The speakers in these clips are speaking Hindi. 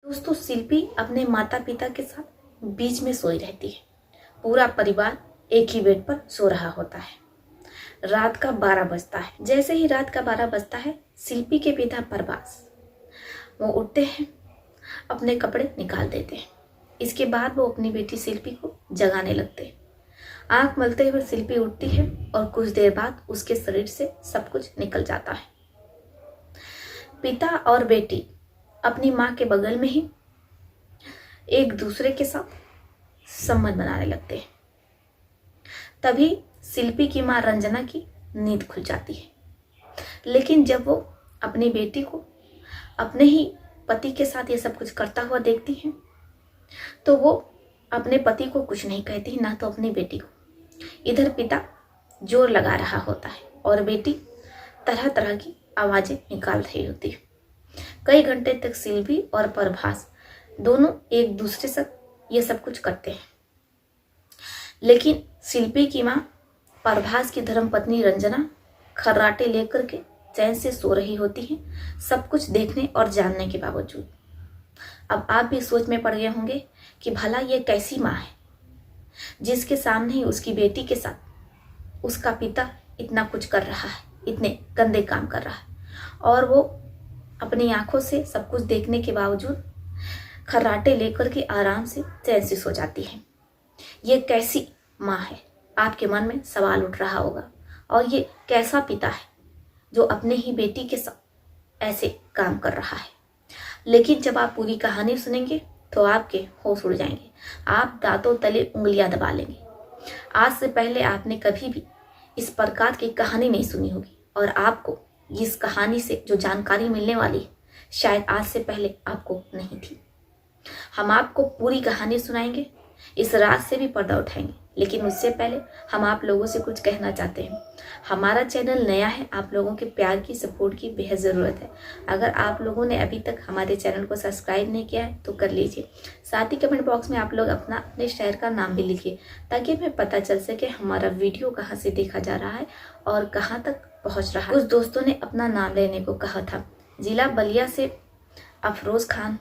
दोस्तों, शिल्पी अपने माता पिता के साथ बीच में सोई रहती है। पूरा परिवार एक ही बेड पर सो रहा होता है। रात का 12 बजता है। जैसे ही रात का 12 बजता है, शिल्पी के पिता प्रभास वो उठते हैं, अपने कपड़े निकाल देते हैं। इसके बाद वो अपनी बेटी शिल्पी को जगाने लगते हैं। आंख मलते हुए शिल्पी उठती है और कुछ देर बाद उसके शरीर से सब कुछ निकल जाता है। पिता और बेटी अपनी माँ के बगल में ही एक दूसरे के साथ संबंध बनाने लगते हैं। तभी शिल्पी की माँ रंजना की नींद खुल जाती है। लेकिन जब वो अपनी बेटी को अपने ही पति के साथ ये सब कुछ करता हुआ देखती हैं, तो वो अपने पति को कुछ नहीं कहती, ना तो अपनी बेटी को। इधर पिता जोर लगा रहा होता है और बेटी तरह तरह की आवाजें निकाल रही होती है। कई घंटे तक शिल्पी और प्रभास दोनों एक दूसरे से ये सब कुछ करते हैं। लेकिन शिल्पी की माँ प्रभास की धर्मपत्नी रंजना खर्राटे लेकर के चैन से सो रही होती है, सब कुछ देखने और जानने के बावजूद। अब आप भी सोच में पड़ गए होंगे कि भला ये कैसी माँ है जिसके सामने ही उसकी बेटी के साथ उसका पिता इतना कुछ कर रहा है, इतने गंदे काम कर रहा है, और वो अपनी आंखों से सब कुछ देखने के बावजूद खर्राटे लेकर के आराम से चैन से सो जाती है। ये कैसी माँ है, आपके मन में सवाल उठ रहा होगा। और ये कैसा पिता है जो अपने ही बेटी के साथ ऐसे काम कर रहा है। लेकिन जब आप पूरी कहानी सुनेंगे तो आपके होश उड़ जाएंगे, आप दांतों तले उंगलियां दबा लेंगे। आज से पहले आपने कभी भी इस प्रकार की कहानी नहीं सुनी होगी, और आपको इस कहानी से जो जानकारी मिलने वाली है शायद आज से पहले आपको नहीं थी। हम आपको पूरी कहानी सुनाएंगे, इस रात से भी पर्दा उठाएंगे। लेकिन उससे पहले हम आप लोगों से कुछ कहना चाहते हैं। हमारा चैनल नया है, आप लोगों के प्यार की, सपोर्ट की बेहद ज़रूरत है। अगर आप लोगों ने अभी तक हमारे चैनल को सब्सक्राइब नहीं किया है तो कर लीजिए। साथ ही कमेंट बॉक्स में आप लोग अपने शहर का नाम भी लिखिए, ताकि हमें पता चल सके हमारा वीडियो कहाँ से देखा जा रहा है और कहाँ तक पहुँच रहा है। कुछ दोस्तों ने अपना नाम लेने को कहा था। जिला बलिया से अफरोज खान,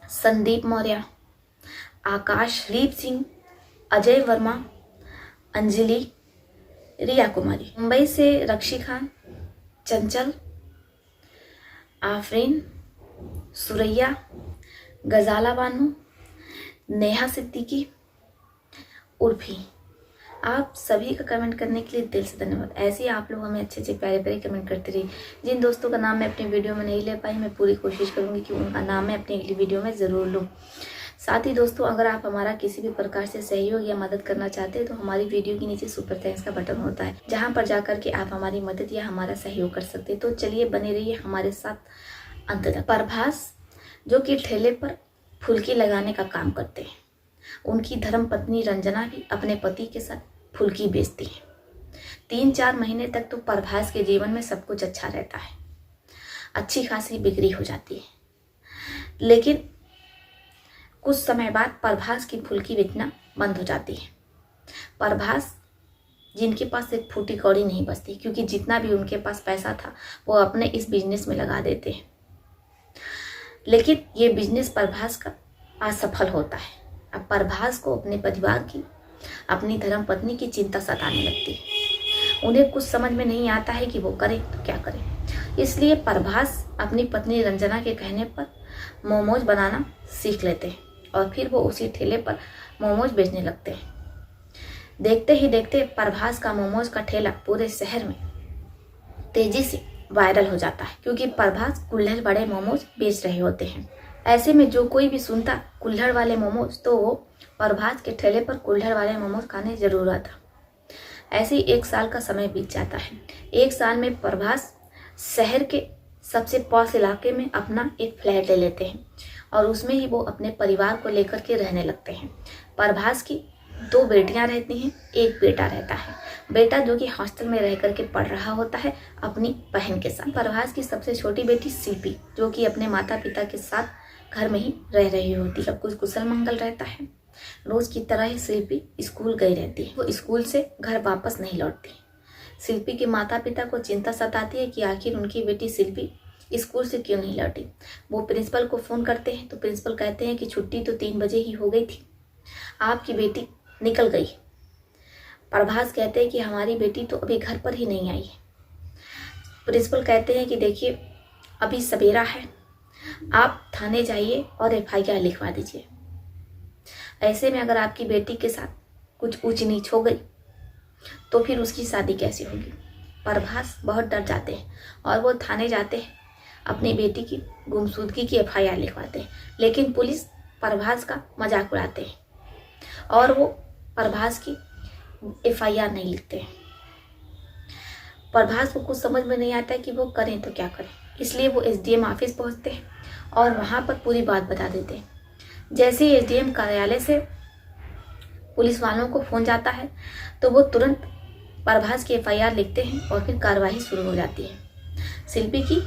संदीप मौर्य, आकाश, रीप सिंह, अजय वर्मा, अंजलि, रिया कुमारी। मुंबई से रक्षी खान, चंचल, आफरीन, सुरैया, गजाला बानू, नेहा सिद्दीकी, उर्फी। आप सभी का कमेंट करने के लिए दिल से धन्यवाद। ऐसे ही आप लोग हमें अच्छे अच्छे प्यारे प्यारे कमेंट करते रहिए। जिन दोस्तों का नाम मैं अपनी वीडियो में नहीं ले पाई, मैं पूरी कोशिश करूंगी कि उनका नाम मैं अपनी अगली वीडियो में ज़रूर लूँ। साथ ही दोस्तों, अगर आप हमारा किसी भी प्रकार से सहयोग या मदद करना चाहते हैं तो हमारी वीडियो के नीचे सुपर थैंक्स का बटन होता है, जहां पर जाकर के आप हमारी मदद या हमारा सहयोग कर सकते हैं। तो चलिए बने रहिए हमारे साथ अंत तक। प्रभास जो कि ठेले पर फुल्की लगाने का काम करते हैं, उनकी धर्मपत्नी रंजना भी अपने पति के साथ फुल्की बेचती है। 3-4 महीने तक तो प्रभास के जीवन में सब कुछ अच्छा रहता है, अच्छी खासी बिक्री हो जाती है। लेकिन कुछ समय बाद प्रभास की फुल्की बेचना बंद हो जाती है। प्रभास जिनके पास एक फूटी कौड़ी नहीं बचती, क्योंकि जितना भी उनके पास पैसा था वो अपने इस बिजनेस में लगा देते हैं। लेकिन ये बिजनेस प्रभास का असफल होता है। अब प्रभास को अपने परिवार की, अपनी धर्मपत्नी की चिंता सताने लगती है। उन्हें कुछ समझ में नहीं आता है कि वो करें तो क्या करें। इसलिए प्रभास अपनी पत्नी रंजना के कहने पर मोमोज बनाना सीख लेते हैं और फिर वो उसी ठेले पर मोमोज बेचने लगते हैं। देखते ही देखते प्रभास का मोमोज का ठेला पूरे शहर में तेजी से वायरल हो जाता है, क्योंकि प्रभास कुल्हड़ वाले मोमोज बेच रहे होते हैं। ऐसे में जो कोई भी सुनता कुल्हड़ वाले मोमोज, तो वो प्रभास के ठेले पर कुल्हड़ वाले मोमोज खाने जरूर आता। ऐसे ही 1 साल का समय बीत जाता है। 1 साल में प्रभास शहर के सबसे पॉश इलाके में अपना एक फ्लैट ले लेते हैं और उसमें ही वो अपने परिवार को लेकर के रहने लगते हैं। प्रभास की 2 बेटियां रहती हैं, 1 बेटा रहता है। बेटा जो कि हॉस्टल में रह करके पढ़ रहा होता है अपनी बहन के साथ। प्रभास की सबसे छोटी बेटी शिल्पी, जो कि अपने माता पिता के साथ घर में ही रह रही होती है। सब कुछ कुशल मंगल रहता है। रोज की तरह ही शिल्पी स्कूल गई रहती है। वो स्कूल से घर वापस नहीं लौटती। शिल्पी के माता पिता को चिंता सताती है कि आखिर उनकी बेटी शिल्पी स्कूल से क्यों नहीं लौटी। वो प्रिंसिपल को फ़ोन करते हैं तो प्रिंसिपल कहते हैं कि छुट्टी तो 3 बजे ही हो गई थी, आपकी बेटी निकल गई। प्रभास कहते हैं कि हमारी बेटी तो अभी घर पर ही नहीं आई है। प्रिंसिपल कहते हैं कि देखिए अभी सवेरा है, आप थाने जाइए और FIR लिखवा दीजिए। ऐसे में अगर आपकी बेटी के साथ कुछ ऊंच नीच हो गई तो फिर उसकी शादी कैसे होगी। प्रभास बहुत डर जाते हैं और वो थाने जाते हैं, अपनी बेटी की गुमशुदगी की FIR लिखवाते हैं। लेकिन पुलिस प्रभास का मजाक उड़ाते हैं और वो प्रभास की FIR नहीं लिखते हैं। प्रभास को कुछ समझ में नहीं आता है कि वो करें तो क्या करें, इसलिए वो SDM ऑफिस पहुंचते हैं और वहां पर पूरी बात बता देते हैं। जैसे ही SDM कार्यालय से पुलिस वालों को फोन जाता है तो वो तुरंत प्रभास की FIR लिखते हैं और फिर कार्रवाई शुरू हो जाती है। शिल्पी की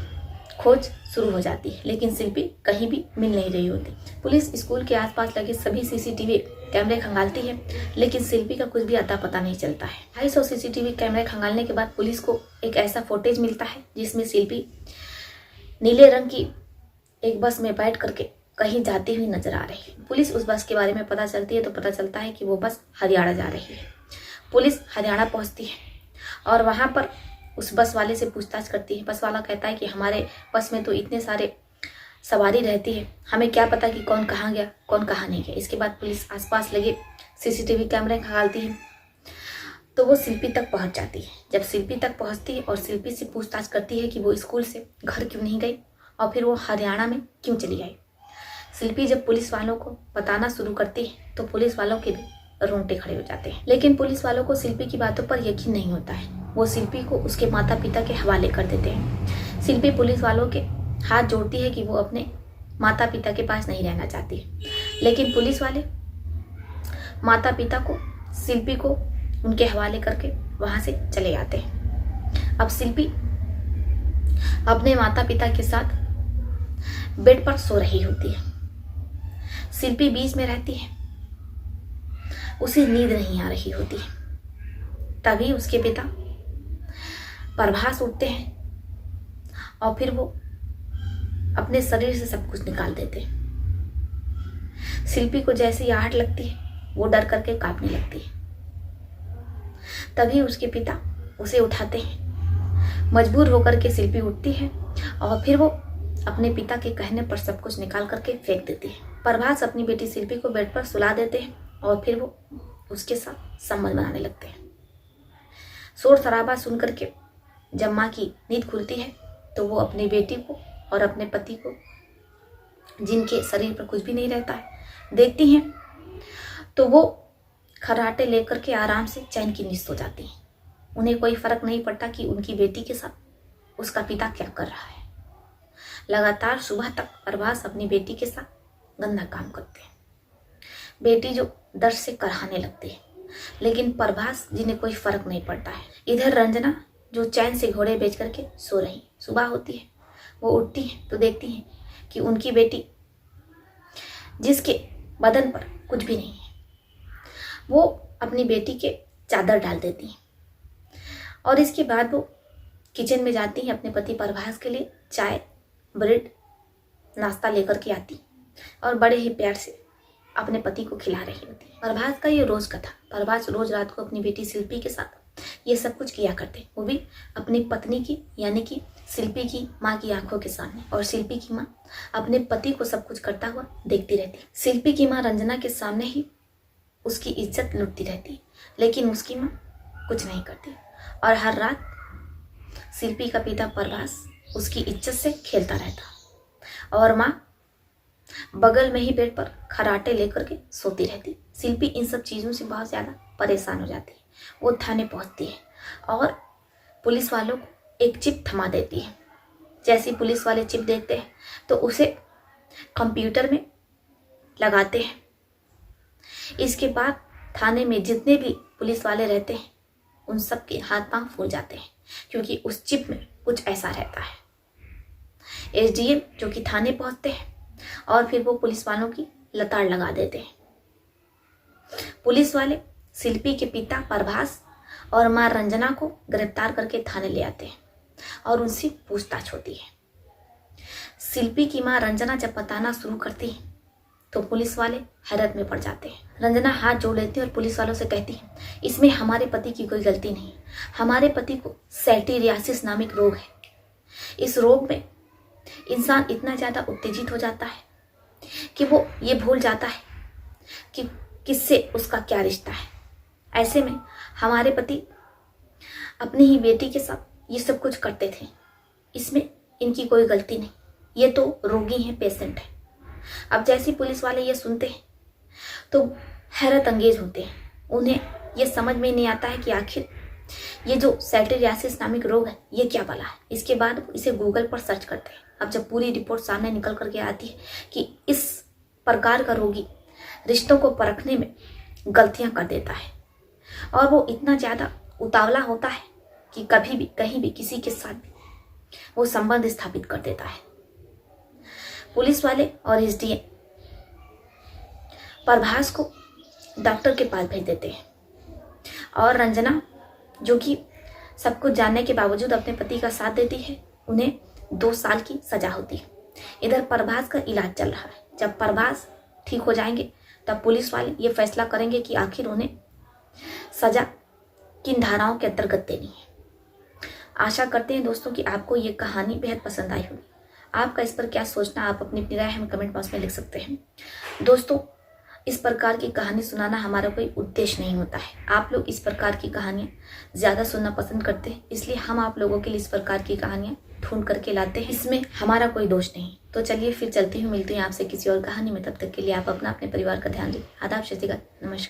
खोज शुरू हो जाती है, लेकिन शिल्पी कहीं भी मिल नहीं रही होती। पुलिस स्कूल के आसपास लगे सभी CCTV कैमरे खंगालती है, लेकिन शिल्पी का कुछ भी अता पता नहीं चलता है। 250 CCTV कैमरे खंगालने के बाद पुलिस को एक ऐसा फुटेज मिलता है जिसमें शिल्पी नीले रंग की एक बस में बैठ करके कहीं जाती हुई नजर आ रही है। पुलिस उस बस के बारे में पता चलती है तो पता चलता है कि वो बस हरियाणा जा रही है। पुलिस हरियाणा पहुंचती है और वहां पर उस बस वाले से पूछताछ करती है। बस वाला कहता है कि हमारे बस में तो इतने सारे सवारी रहती है, हमें क्या पता कि कौन कहाँ गया कौन कहाँ नहीं गया। इसके बाद पुलिस आसपास लगे CCTV कैमरे खंगालती है तो वो शिल्पी तक पहुंच जाती है। जब शिल्पी तक पहुंचती है और शिल्पी से पूछताछ करती है कि वो स्कूल से घर क्यों नहीं गई और फिर वो हरियाणा में क्यों चली आई। शिल्पी जब पुलिस वालों को बताना शुरू करती है तो पुलिस वालों के भी रोंगटे खड़े हो जाते हैं। लेकिन पुलिस वालों को शिल्पी की बातों पर यकीन नहीं होता है। वो शिल्पी को उसके माता पिता के हवाले कर देते हैं। शिल्पी पुलिस वालों के हाथ जोड़ती है कि वो अपने माता पिता के पास नहीं रहना चाहती है, लेकिन पुलिस वाले माता पिता को शिल्पी को उनके हवाले करके वहां से चले जाते हैं। अब शिल्पी अपने माता पिता के साथ बेड पर सो रही होती है। शिल्पी बीच में रहती है, उसे नींद नहीं आ रही होती है। तभी उसके पिता प्रभास उठते हैं और फिर वो अपने शरीर से सब कुछ निकाल देते हैं। शिल्पी को जैसे ही आहट लगती है वो डर करके कांपने लगती है। तभी उसके पिता उसे उठाते हैं। मजबूर होकर के शिल्पी उठती है और फिर वो अपने पिता के कहने पर सब कुछ निकाल करके फेंक देती है। प्रभास अपनी बेटी शिल्पी को बेड पर सुला देते हैं और फिर वो उसके साथ संबंध बनाने लगते हैं। शोर शराबा सुन करके जब माँ की नींद खुलती है तो वो अपनी बेटी को और अपने पति को, जिनके शरीर पर कुछ भी नहीं रहता है, देखती हैं तो वो खर्राटे लेकर के आराम से चैन की नींद सो जाती हैं। उन्हें कोई फर्क नहीं पड़ता कि उनकी बेटी के साथ उसका पिता क्या कर रहा है। लगातार सुबह तक प्रभास अपनी बेटी के साथ गंदा काम करते हैं। बेटी जो दर्द से कराहने लगती है, लेकिन प्रभास जिन्हें कोई फर्क नहीं पड़ता है। इधर रंजना जो चैन से घोड़े बेच करके सो रही, सुबह होती है वो उठती है तो देखती है कि उनकी बेटी, जिसके बदन पर कुछ भी नहीं है, वो अपनी बेटी के चादर डाल देती है और इसके बाद वो किचन में जाती है, अपने पति प्रभास के लिए चाय ब्रेड नाश्ता लेकर के आती और बड़े ही प्यार से अपने पति को खिला रही होती है। प्रभास का ये रोज का था। प्रभास रोज रात को अपनी बेटी शिल्पी के साथ ये सब कुछ किया करते, वो भी अपनी पत्नी की यानी कि शिल्पी की माँ की आंखों के सामने। और शिल्पी की माँ अपने पति को सब कुछ करता हुआ देखती रहती। शिल्पी की माँ रंजना के सामने ही उसकी इज्जत लुटती रहती, लेकिन उसकी माँ कुछ नहीं करती और हर रात शिल्पी का पिता प्रभास उसकी इज्जत से खेलता रहता और माँ बगल में ही बेड पर खर्राटे लेकर के सोती रहती। शिल्पी इन सब चीज़ों से बहुत ज़्यादा परेशान हो जाती है। वो थाने पहुंचती है और पुलिस वालों को एक चिप थमा देती है। जैसे पुलिस वाले चिप देखते हैं तो उसे कंप्यूटर में लगाते हैं। इसके बाद थाने में जितने भी पुलिस वाले रहते हैं उन सब के हाथ पांव फूल जाते हैं, क्योंकि उस चिप में कुछ ऐसा रहता है। SDM जो कि थाने पहुंचते हैं और फिर वो पुलिस वालों की लताड़ लगा देते हैं। पुलिस वाले शिल्पी के पिता प्रभास और मां रंजना को गिरफ्तार करके थाने ले आते हैं और उनसे पूछताछ होती है। शिल्पी की मां रंजना जब बताना शुरू करती है तो पुलिस वाले हैरत में पड़ जाते हैं। रंजना हाथ जोड़ लेती है और पुलिस वालों से कहती है, इसमें हमारे पति की कोई गलती नहीं। हमारे पति को सेल्टीरियासिस नामक रोग है। इस रोग में इंसान इतना ज़्यादा उत्तेजित हो जाता है कि वो ये भूल जाता है कि किससे उसका क्या रिश्ता है। ऐसे में हमारे पति अपनी ही बेटी के साथ ये सब कुछ करते थे। इसमें इनकी कोई गलती नहीं, ये तो रोगी हैं, पेशेंट है। अब जैसे पुलिस वाले ये सुनते हैं तो हैरत अंगेज होते हैं। उन्हें ये समझ में नहीं आता है कि आखिर ये जो सेल्टीरियासिस नामक रोग है ये क्या भला है। इसके बाद इसे गूगल पर सर्च करते हैं। अब जब पूरी रिपोर्ट सामने निकल करके आती है कि इस प्रकार का रोगी रिश्तों को परखने में गलतियां कर देता है और वो इतना ज़्यादा उतावला होता है कि कभी भी कहीं भी किसी के साथ भी वो संबंध स्थापित कर देता है। पुलिस वाले और एसडीएम प्रभास को डॉक्टर के पास भेज देते हैं और रंजना, जो कि सब कुछ जानने के बावजूद अपने पति का साथ देती है, उन्हें 2 साल की सजा होती है। इधर प्रभास का इलाज चल रहा है। जब प्रभास ठीक हो जाएंगे तब पुलिस वाले ये फैसला करेंगे कि आखिर उन्हें सजा किन धाराओं के अंतर्गत देनी है। आशा करते हैं दोस्तों कि आपको ये कहानी बेहद पसंद आई होगी। आपका इस पर क्या सोचना, आप अपनी राय हमें कमेंट बॉक्स में लिख सकते हैं। दोस्तों, इस प्रकार की कहानी सुनाना हमारा कोई उद्देश्य नहीं होता है। आप लोग इस प्रकार की कहानियाँ ज़्यादा सुनना पसंद करते हैं, इसलिए हम आप लोगों के लिए इस प्रकार की कहानियाँ ढूंढ करके लाते हैं। इसमें हमारा कोई दोष नहीं। तो चलिए फिर चलती हूँ, मिलती हूँ आपसे किसी और कहानी में। तब तक के लिए आप अपने परिवार का ध्यान रखिए। आदाब, सत श्री अकाल, नमस्कार।